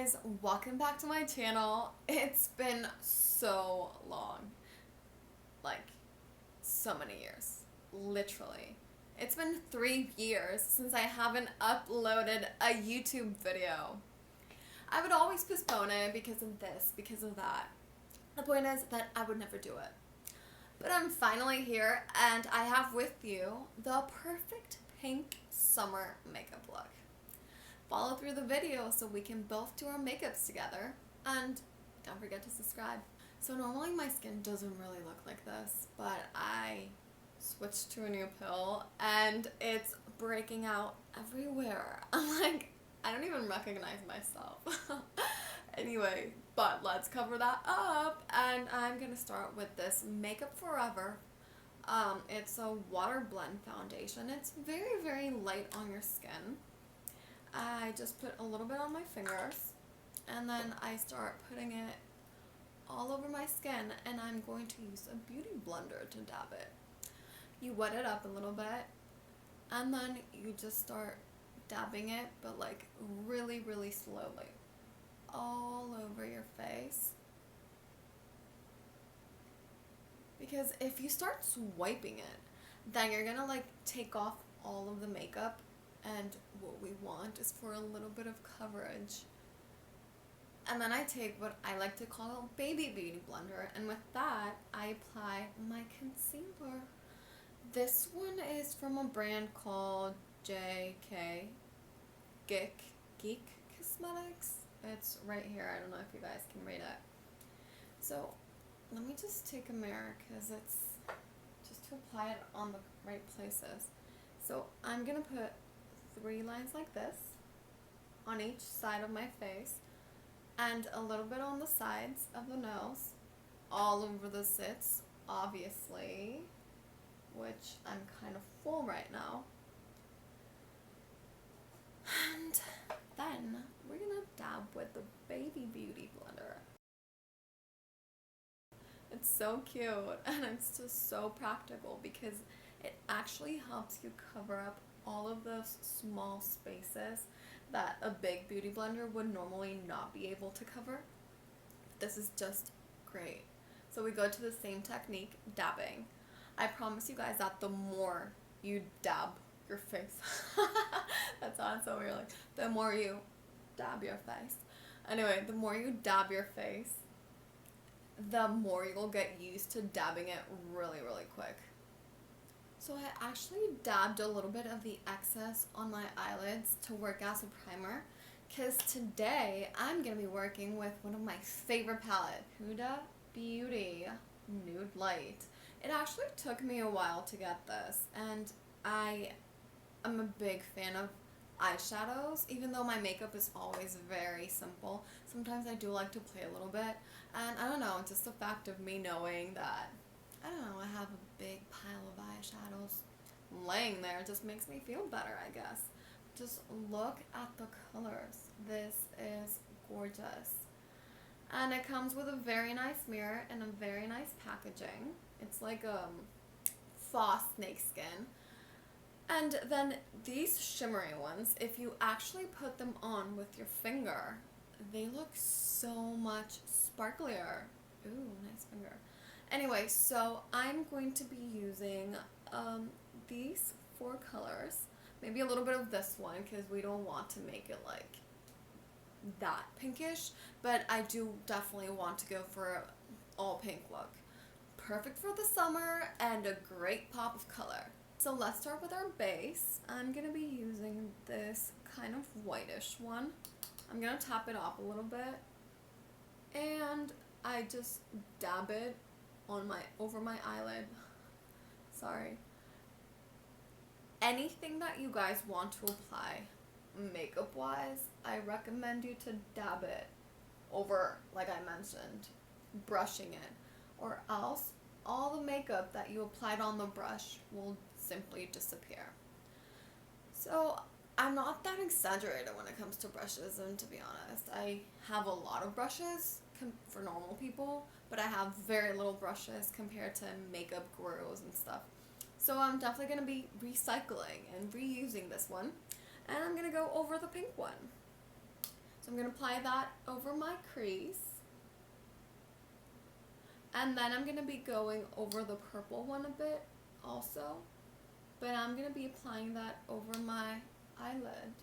guys, welcome back to my channel. It's been so long, like so many years, literally. It's been 3 years since I haven't uploaded a YouTube video. I would always postpone it because of this, because of that. The point is that I would never do it. But I'm finally here and I have with you the perfect pink summer makeup look. Follow through the video so we can both do our makeups together, and don't forget to subscribe. So normally my skin doesn't really look like this, but I switched to a new pill and it's breaking out everywhere. I'm like, I don't even recognize myself. Anyway, but let's cover that up, and I'm gonna start with this Makeup Forever. It's a water blend foundation. It's very, very light on your skin. I just put a little bit on my fingers and then I start putting it all over my skin, and I'm going to use a beauty blender to dab it. You wet it up a little bit and then you just start dabbing it, but like really, really slowly all over your face. Because if you start swiping it, then you're gonna like take off all of the makeup, and what we want is for a little bit of coverage. And then I take what I like to call a baby beauty blender, and with that I apply my concealer. This one is from a brand called Geek Cosmetics. It's right here. I don't know if you guys can read it. So let me just take a mirror because it's just to apply it on the right places. So I'm gonna put 3 lines like this on each side of my face, and a little bit on the sides of the nose, all over the zits, obviously, which I'm kind of full right now. And then we're gonna dab with the baby beauty blender. It's so cute and it's just so practical because it actually helps you cover up all of those small spaces that a big beauty blender would normally not be able to cover. This is just great. So we go to the same technique, dabbing. I promise you guys that the more you dab your face, that sounds so weird, like the more you dab your face. Anyway, the more you dab your face, the more you'll get used to dabbing it really, really quick. So I actually dabbed a little bit of the excess on my eyelids to work as a primer, because today I'm going to be working with one of my favorite palettes, Huda Beauty Nude Light. It actually took me a while to get this, and I am a big fan of eyeshadows, even though my makeup is always very simple. Sometimes I do like to play a little bit, and I don't know, it's just the fact of me knowing that, I don't know, I have a big pile of eyeshadows laying there just makes me feel better, I guess. Just look at the colors. This is gorgeous. And it comes with a very nice mirror and a very nice packaging. It's like faux snakeskin. And then these shimmery ones, if you actually put them on with your finger, they look so much sparklier. Ooh, nice finger. Anyway, so I'm going to be using these 4 colors. Maybe a little bit of this one because we don't want to make it like that pinkish, but I do definitely want to go for an all pink look. Perfect for the summer and a great pop of color. So let's start with our base. I'm going to be using this kind of whitish one. I'm going to tap it up a little bit, and I just dab it on over my eyelid. Sorry. Anything that you guys want to apply makeup wise, I recommend you to dab it over, like I mentioned, brushing it, or else all the makeup that you applied on the brush will simply disappear. So I'm not that exaggerated when it comes to brushes, and to be honest, I have a lot of brushes for normal people, but I have very little brushes compared to makeup gurus and stuff. So I'm definitely going to be recycling and reusing this one, and I'm going to go over the pink one. So I'm going to apply that over my crease. And then I'm going to be going over the purple one a bit also. But I'm going to be applying that over my eyelid.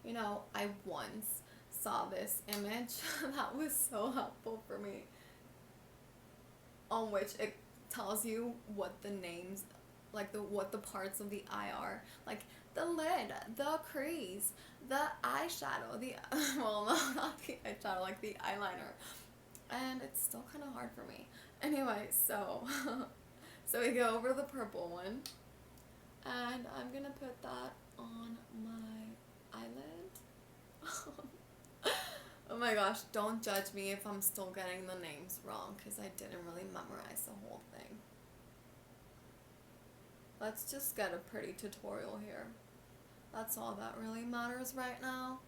You know, I once saw this image that was so helpful for me, on which it tells you what the names, like what the parts of the eye are, like the lid, the crease, the eyeshadow, the well, no, not the eyeshadow, like the eyeliner, and it's still kind of hard for me. Anyway, so so we go over the purple one, and I'm gonna put that on my eyelid. Oh my gosh, don't judge me if I'm still getting the names wrong, because I didn't really memorize the whole thing. Let's just get a pretty tutorial here. That's all that really matters right now.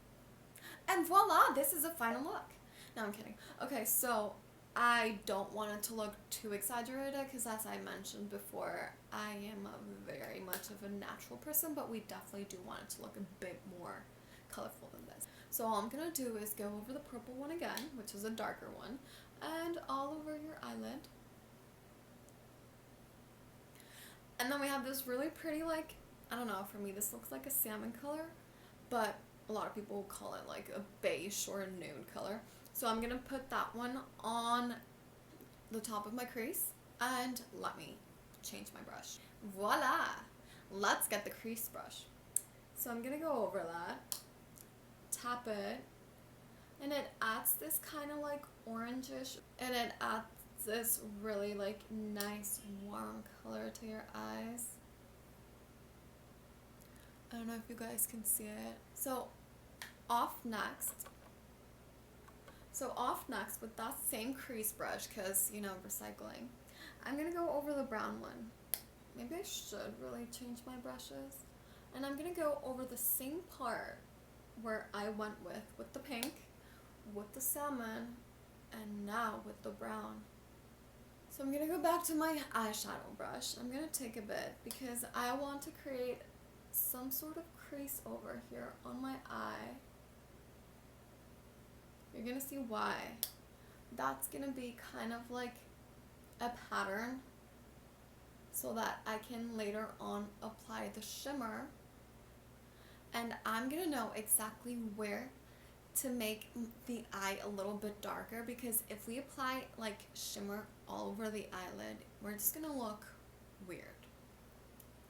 And voila, this is a final look. No, I'm kidding. Okay, so I don't want it to look too exaggerated, because as I mentioned before, I am very much of a natural person, but we definitely do want it to look a bit more colorful than this. So all I'm going to do is go over the purple one again, which is a darker one, and all over your eyelid. And then we have this really pretty, like, I don't know, for me this looks like a salmon color, but a lot of people call it like a beige or a nude color. So I'm going to put that one on the top of my crease, and let me change my brush. Voila! Let's get the crease brush. So I'm going to go over that, tap it, and it adds this kind of like orangish, and it adds this really like nice warm color to your eyes. I don't know if you guys can see it. So off next with that same crease brush, because you know, recycling, I'm gonna go over the brown one. Maybe I should really change my brushes. And I'm gonna go over the same part where I went with the pink, with the salmon, and now with the brown. So I'm gonna go back to my eyeshadow brush. I'm gonna take a bit because I want to create some sort of crease over here on my eye. You're gonna see why. That's gonna be kind of like a pattern so that I can later on apply the shimmer. And I'm gonna know exactly where to make the eye a little bit darker, because if we apply like shimmer all over the eyelid, we're just gonna look weird.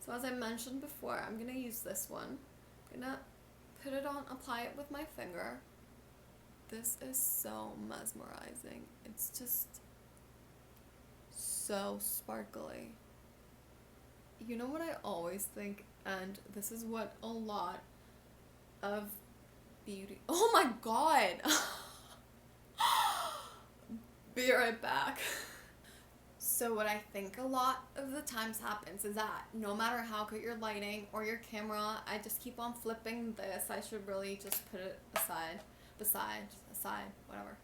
So as I mentioned before, I'm gonna use this one. I'm gonna put it on, apply it with my finger. This is so mesmerizing. It's just so sparkly. You know what I always think, and this is what a lot of beauty... Oh my god! Be right back. So what I think a lot of the times happens is that no matter how good your lighting or your camera, I just keep on flipping this. I should really just put it aside, whatever.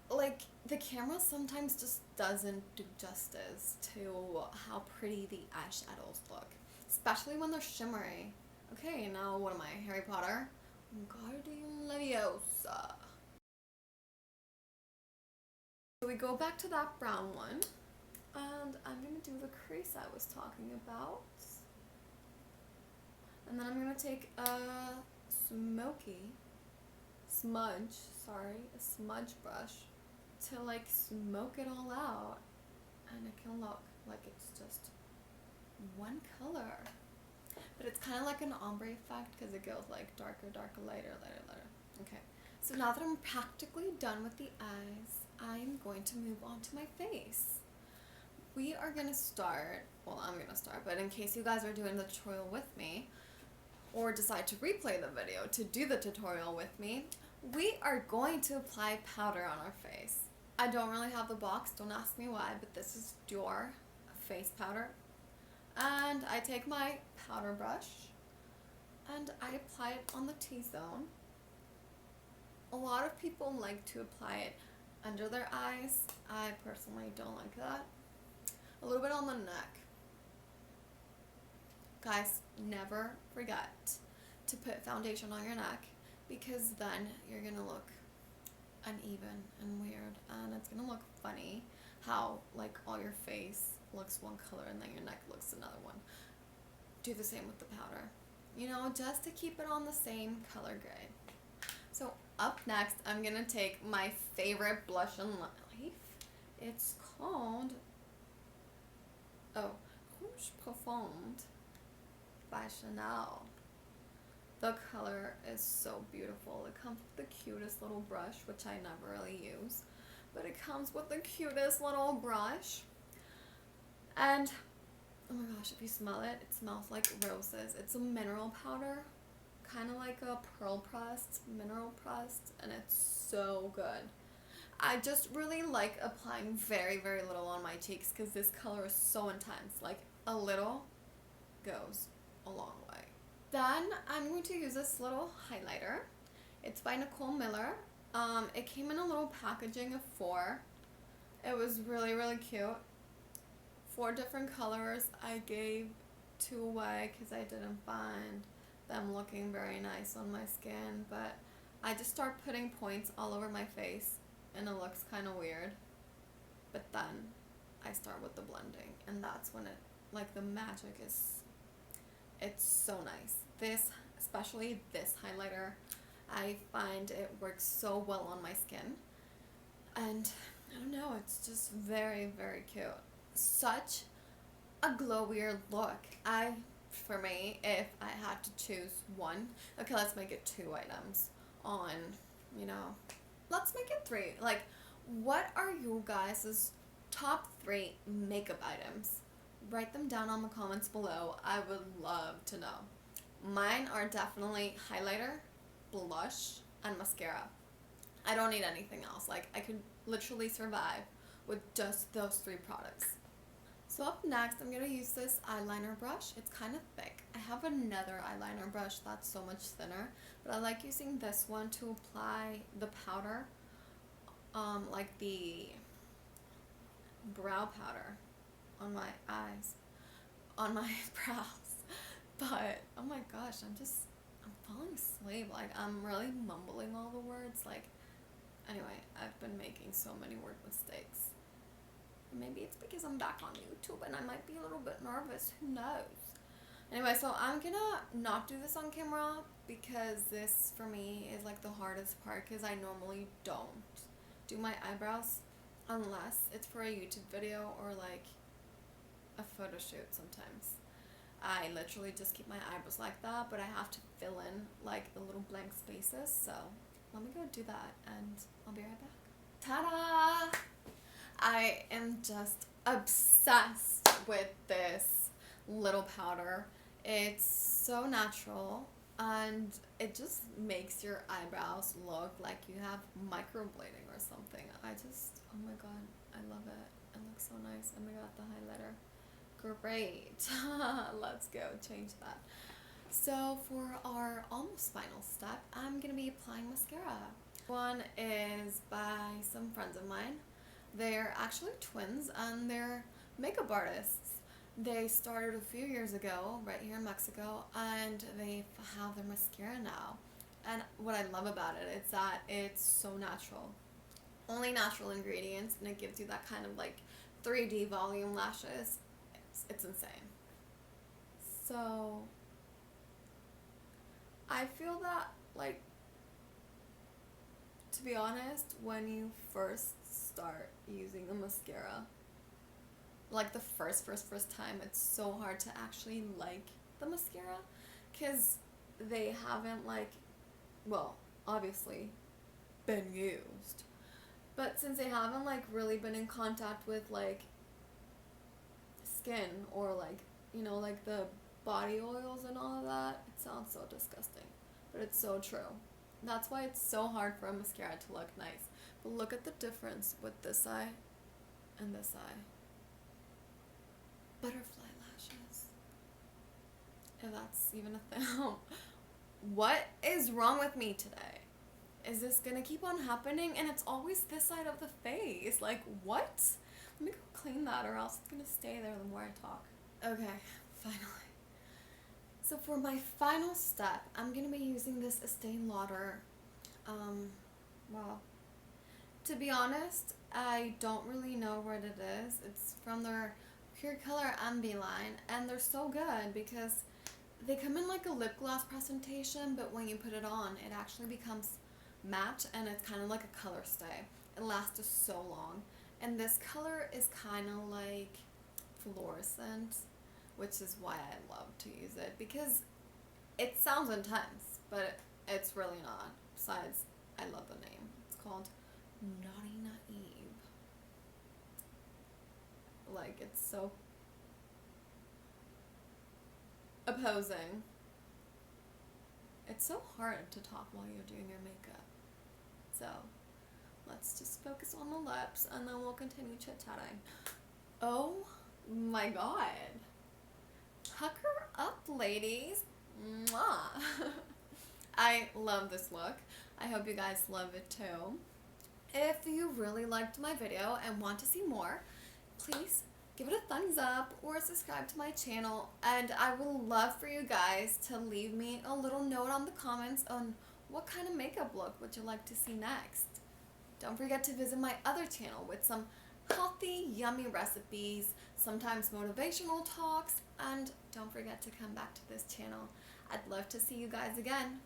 Like, the camera sometimes just doesn't do justice to how pretty the eyeshadows look, especially when they're shimmery. Okay, now what am I, Harry Potter? Wingardium Leviosa. So we go back to that brown one, and I'm going to do the crease I was talking about. And then I'm going to take a smudge brush to like smoke it all out, and it can look like it's just one color. But it's kind of like an ombre effect because it goes like darker, darker, lighter, lighter, lighter. Okay, so now that I'm practically done with the eyes, I'm going to move on to my face. We are going to start, well, I'm going to start, but in case you guys are doing the tutorial with me, or decide to replay the video to do the tutorial with me, we are going to apply powder on our face. I don't really have the box, don't ask me why, but this is Dior face powder. And I take my powder brush and I apply it on the T-zone. A lot of people like to apply it under their eyes. I personally don't like that. A little bit on the neck. Guys, never forget to put foundation on your neck, because then you're gonna look uneven and weird, and it's gonna look funny how like all your face looks one color and then your neck looks another one. Do the same with the powder, you know, just to keep it on the same color grade. So up next, I'm gonna take my favorite blush in life. It's called Rouge Profonde by Chanel. The color is so beautiful. It comes with the cutest little brush, which I never really use, but it comes with the cutest little brush. And oh my gosh, if you smell it, it smells like roses. It's a mineral powder, kind of like a pearl pressed, mineral pressed, and it's so good. I just really like applying very, very little on my cheeks because this color is so intense. Like, a little goes a long way. Then I'm going to use this little highlighter. It's by Nicole Miller. It came in a little packaging of 4. It was really, really cute. 4 different colors. I gave 2 away because I didn't find them looking very nice on my skin, but I just start putting points all over my face and it looks kind of weird. But then I start with the blending, and that's when it, like, the magic is, it's so nice. This, especially this highlighter, I find it works so well on my skin, and I don't know, it's just very, very cute. Such a glowier look. For me, if I had to choose one, okay, let's make it 2 items on, you know, let's make it 3. Like, what are you guys' top 3 makeup items? Write them down on the comments below. I would love to know. Mine are definitely highlighter, blush, and mascara. I don't need anything else. Like, I could literally survive with just those 3 products. So up next, I'm going to use this eyeliner brush. It's kind of thick. I have another eyeliner brush that's so much thinner, but I like using this one to apply the powder, like the brow powder on my eyes, on my brows. But oh my gosh, I'm falling asleep. Like, I'm really mumbling all the words. Like, anyway, I've been making so many word mistakes. Maybe it's because I'm back on YouTube and I might be a little bit nervous. Who knows? Anyway, so I'm gonna not do this on camera because this, for me, is like the hardest part, because I normally don't do my eyebrows unless it's for a YouTube video or like a photo shoot sometimes. I literally just keep my eyebrows like that, but I have to fill in like the little blank spaces. So let me go do that and I'll be right back. Ta-da! I am just obsessed with this little powder. It's so natural and it just makes your eyebrows look like you have microblading or something. Oh my god, I love it. It looks so nice. And we got the highlighter. Great. Let's go change that. So for our almost final step, I'm going to be applying mascara. One is by some friends of mine. They're actually twins and they're makeup artists. They started a few years ago right here in Mexico, and they have their mascara now. And what I love about it is that it's so natural. Only natural ingredients, and it gives you that kind of like 3D volume lashes. It's insane. So I feel that, like, to be honest, when you first start using a mascara, like the first time, it's so hard to actually like the mascara because they haven't, like, well, obviously been used, but since they haven't like really been in contact with like skin or like, you know, like the body oils and all of that, it sounds so disgusting, but it's so true. That's why it's so hard for a mascara to look nice. But look at the difference with this eye and this eye. Butterfly lashes. If that's even a thing. What is wrong with me today? Is this gonna keep on happening? And it's always this side of the face. Like, what? Let me go clean that or else it's gonna stay there the more I talk. Okay, finally. So for my final step, I'm going to be using this Estee Lauder, well, to be honest, I don't really know what it is. It's from their Pure Color Ambi line, and they're so good because they come in like a lip gloss presentation, but when you put it on, it actually becomes matte, and it's kind of like a color stay. It lasts just so long. And this color is kind of like fluorescent, which is why I love to use it, because it sounds intense, but it's really not. Besides, I love the name. It's called Naughty Naive. Like, it's so opposing. It's so hard to talk while you're doing your makeup. So, let's just focus on the lips and then we'll continue chit-chatting. Oh my god. Pucker up, ladies. Mwah. I love this look. I hope you guys love it too. If you really liked my video and want to see more, please give it a thumbs up or subscribe to my channel, and I would love for you guys to leave me a little note on the comments on what kind of makeup look would you like to see next. Don't forget to visit my other channel with some healthy, yummy recipes, sometimes motivational talks, and don't forget to come back to this channel. I'd love to see you guys again.